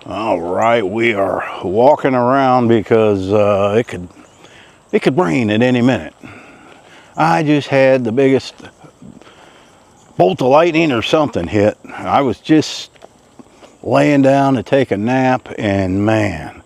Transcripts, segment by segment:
All right, we are walking around because it could rain at any minute. I just had the biggest bolt of lightning or something hit. I was just laying down to take a nap, and man,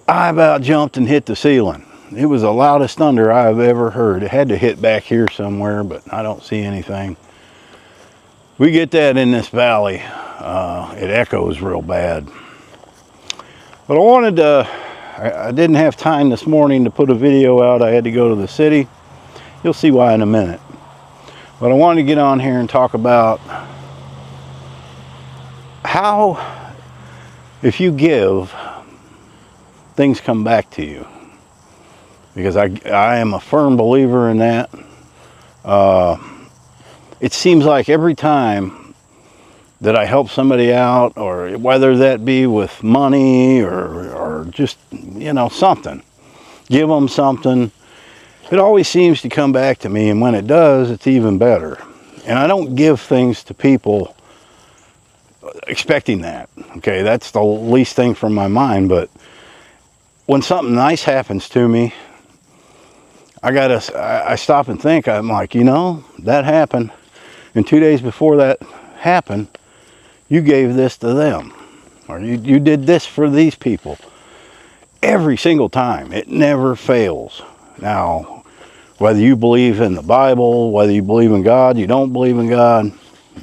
I about jumped and hit the ceiling. It was the loudest thunder I've ever heard. It had to hit back here somewhere, but I don't see anything. We get that in this valley. It echoes real bad. But I didn't have time this morning to put a video out. I had to go to the city. You'll see why in a minute. But I wanted to get on here and talk about how, if you give, things come back to you. Because I am a firm believer in that. It seems like every time that I help somebody out, or whether that be with money or just, something, give them something, it always seems to come back to me, and when it does, it's even better. And I don't give things to people expecting that. Okay, that's the least thing from my mind. But when something nice happens to me, I stop and think. I'm like, that happened, and 2 days before that happened, you gave this to them, or you did this for these people. Every single time. It never fails. Now, whether you believe in the Bible, whether you believe in God, you don't believe in God,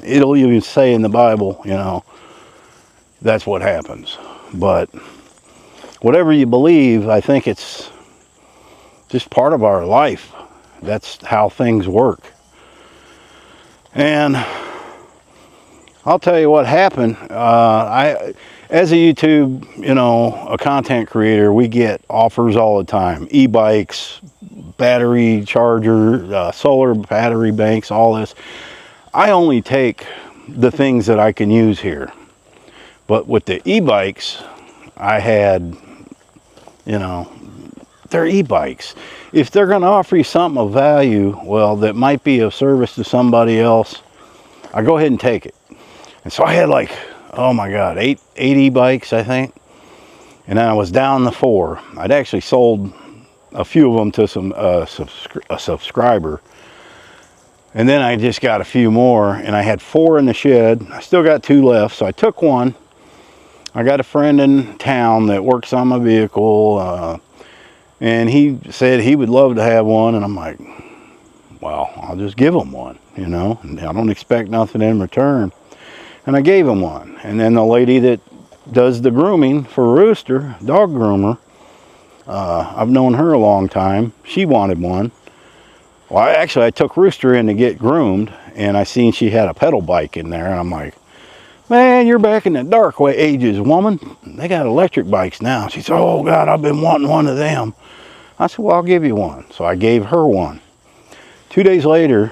it'll even say in the Bible, that's what happens. But whatever you believe, I think it's just part of our life. That's how things work. And I'll tell you what happened. As a YouTube, a content creator, we get offers all the time. E-bikes, battery charger, solar battery banks, all this. I only take the things that I can use here. But with the e-bikes, I had, they're e-bikes. If they're going to offer you something of value, well, that might be of service to somebody else, I go ahead and take it. And so I had eight e-bikes, I think. And then I was down to 4. I'd actually sold a few of them to a subscriber. And then I just got a few more, and I had 4 in the shed. I still got 2 left, so I took one. I got a friend in town that works on my vehicle, and he said he would love to have one, and I'm like, well, I'll just give him one, and I don't expect nothing in return. And I gave him one. And then the lady that does the grooming for Rooster, dog groomer, I've known her a long time. She wanted one. Well, I took Rooster in to get groomed, and I seen she had a pedal bike in there, and I'm like, man, you're back in the dark ages, woman. They got electric bikes now. She said, oh, God, I've been wanting one of them. I said, well, I'll give you one. So I gave her one. 2 days later,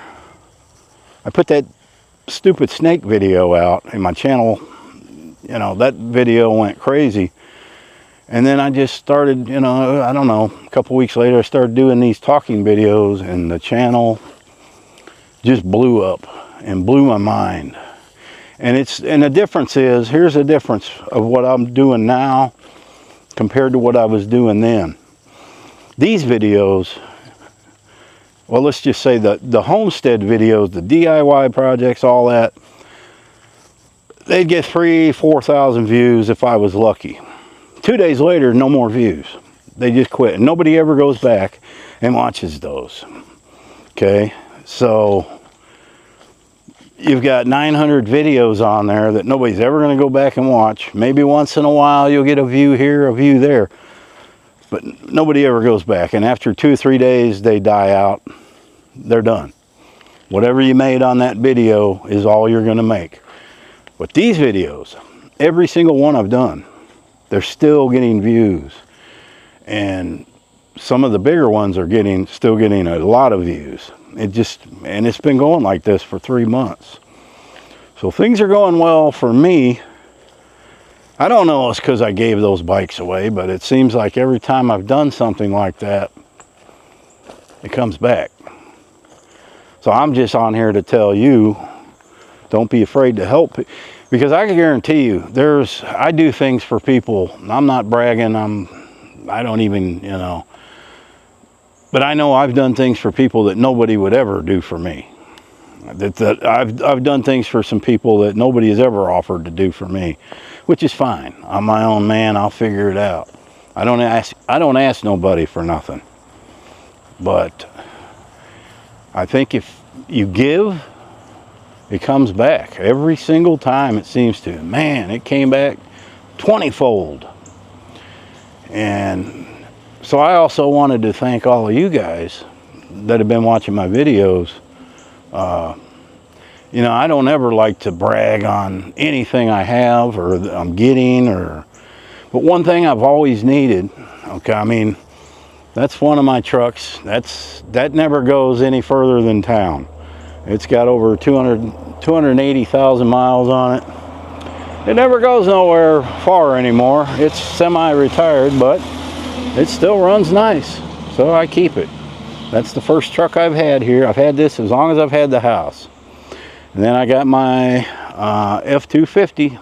I put that stupid snake video out in my channel. That video went crazy. And then I just started, I don't know, a couple weeks later, I started doing these talking videos, and the channel just blew up and blew my mind. And the difference is, here's the difference of what I'm doing now compared to what I was doing then. These videos, well, let's just say the homestead videos, the DIY projects, all that, they'd get 3,000-4,000 views if I was lucky. 2 days later, no more views. They just quit. And nobody ever goes back and watches those. Okay? So you've got 900 videos on there that nobody's ever going to go back and watch. Maybe once in a while you'll get a view here, a view there. But nobody ever goes back. And after 2 or 3 days, they die out. They're done. Whatever you made on that video is all you're going to make. But these videos, every single one I've done, they're still getting views. And some of the bigger ones are still getting a lot of views. And it's been going like this for 3 months. So things are going well for me. I don't know if it's because I gave those bikes away, but it seems like every time I've done something like that, it comes back. So I'm just on here to tell you, don't be afraid to help. Because I can guarantee you, I do things for people. I'm not bragging. I don't even, you know. But I know I've done things for people that nobody would ever do for me. That I've done things for some people that nobody has ever offered to do for me, which is fine. I'm my own man. I'll figure it out. I don't ask nobody for nothing. But I think if you give, it comes back every single time, it seems to. Man, it came back 20-fold. And so I also wanted to thank all of you guys that have been watching my videos. You know, I don't ever like to brag on anything I have or that I'm getting, but one thing I've always needed, okay, I mean, that's one of my trucks. That never goes any further than town. It's got over 280,000 miles on it. It never goes nowhere far anymore. It's semi-retired, but it still runs nice, so I keep it. That's the first truck I've had here. I've had this as long as I've had the house. And then I got my F-250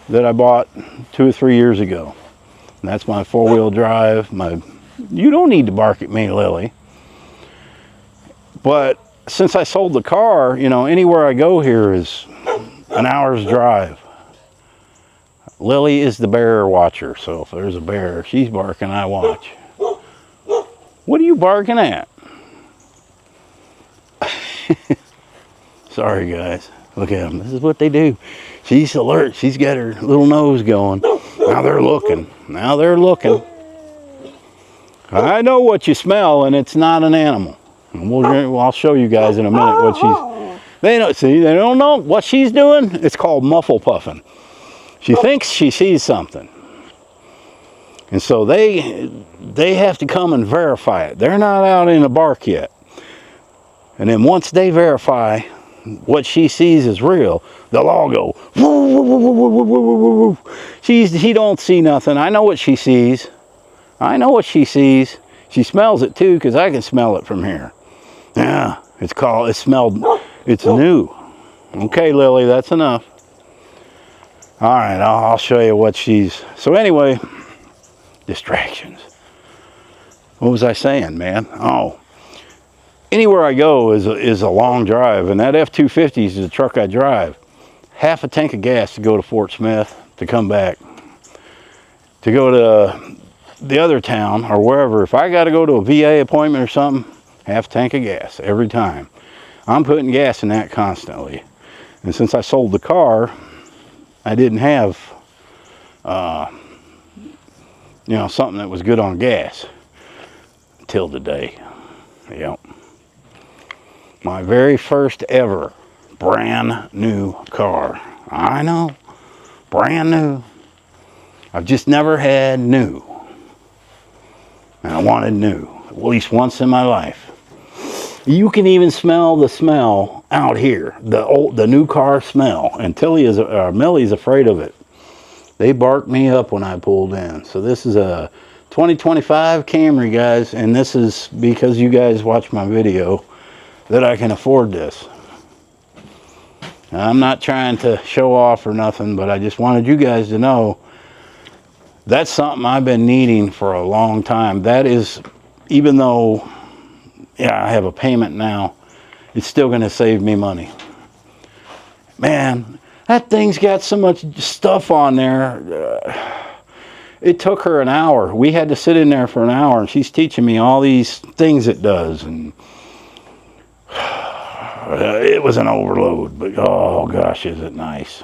that I bought 2 or 3 years ago. And that's my 4-wheel drive. You don't need to bark at me, Lily. But since I sold the car, you know, anywhere I go here is an hour's drive. Lily is the bear watcher, so if there's a bear, she's barking, I watch. What are you barking at? Sorry, guys. Look at them. This is what they do. She's alert. She's got her little nose going. Now they're looking. Now they're looking. I know what you smell, and it's not an animal. I'll show you guys in a minute what they don't know what she's doing. It's called muffle puffing. She thinks she sees something. And so they have to come and verify it. They're not out in the bark yet. And then once they verify what she sees is real, they'll all go, woo, woo, woo, woo, woo, woo, woo, woo. She don't see nothing. I know what she sees. I know what she sees. She smells it too, because I can smell it from here. Yeah, it's new. Okay, Lily, that's enough. All right, I'll show you what so anyway, distractions. What was I saying, man? Oh, anywhere I go is a long drive, and that F-250 is the truck I drive. Half a tank of gas to go to Fort Smith, to come back, to go to the other town or wherever. If I got to go to a VA appointment or something, half a tank of gas every time. I'm putting gas in that constantly. And since I sold the car, I didn't have you know, something that was good on gas till today. Yep. My very first ever brand new car. I know, brand new. I've just never had new. And I wanted new, at least once in my life. You can even smell the smell out here, the new car smell. And Millie's afraid of it. They barked me up when I pulled in. So this is a 2025 Camry, guys, and this is because you guys watch my video that I can afford this. Now, I'm not trying to show off or nothing, but I just wanted you guys to know that's something I've been needing for a long time. That is, even though, yeah, I have a payment now, it's still going to save me money. Man, that thing's got so much stuff on there. It took her an hour. We had to sit in there for an hour, and she's teaching me all these things it does. And it was an overload, but oh gosh, is it nice.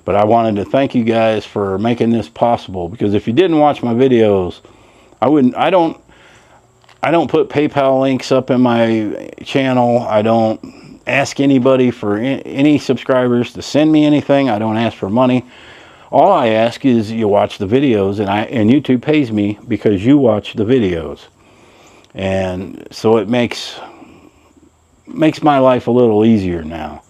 But I wanted to thank you guys for making this possible, because if you didn't watch my videos, I don't put PayPal links up in my channel. I don't ask anybody for any subscribers to send me anything. I don't ask for money. All I ask is you watch the videos, and YouTube pays me because you watch the videos. And so it makes my life a little easier now.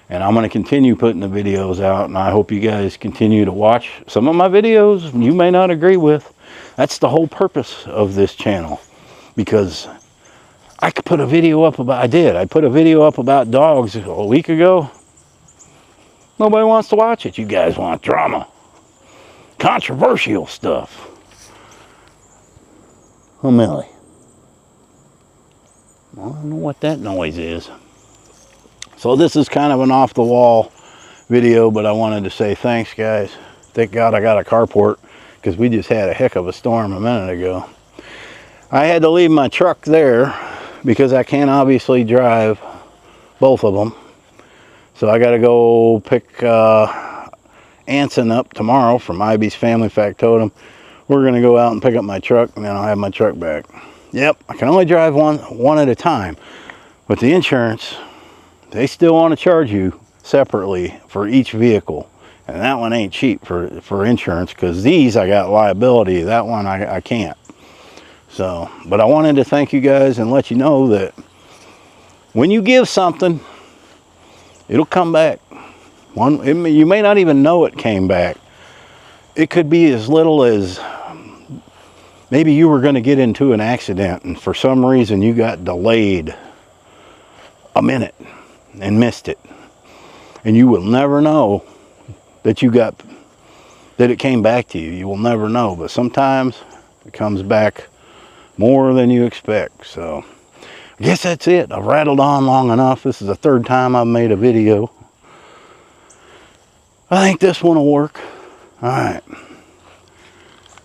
And I'm going to continue putting the videos out, and I hope you guys continue to watch some of my videos you may not agree with. That's the whole purpose of this channel, because I could put a video up about, I put a video up about dogs a week ago. Nobody wants to watch it. You guys want drama. Controversial stuff. Oh, Millie. I don't know what that noise is. So this is kind of an off-the-wall video, but I wanted to say thanks, guys. Thank God I got a carport, because we just had a heck of a storm a minute ago. I had to leave my truck there because I can't obviously drive both of them. So I got to go pick Anson up tomorrow from Ivy's Family Factotum. We're going to go out and pick up my truck, and then I'll have my truck back. Yep, I can only drive one at a time. But the insurance, they still want to charge you separately for each vehicle. And that one ain't cheap for insurance, because these I got liability. That one I can't. So, but I wanted to thank you guys and let you know that when you give something, it'll come back. You may not even know it came back. It could be as little as maybe you were going to get into an accident and for some reason you got delayed a minute and missed it. And you will never know that it came back to you. You will never know. But sometimes it comes back more than you expect. So I guess that's it. I've rattled on long enough. This is the third time I've made a video. I think this one will work. All right.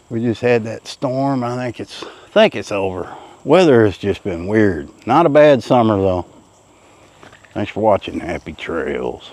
We just had that storm. I think it's over. Weather has just been weird. Not a bad summer though. Thanks for watching. Happy trails.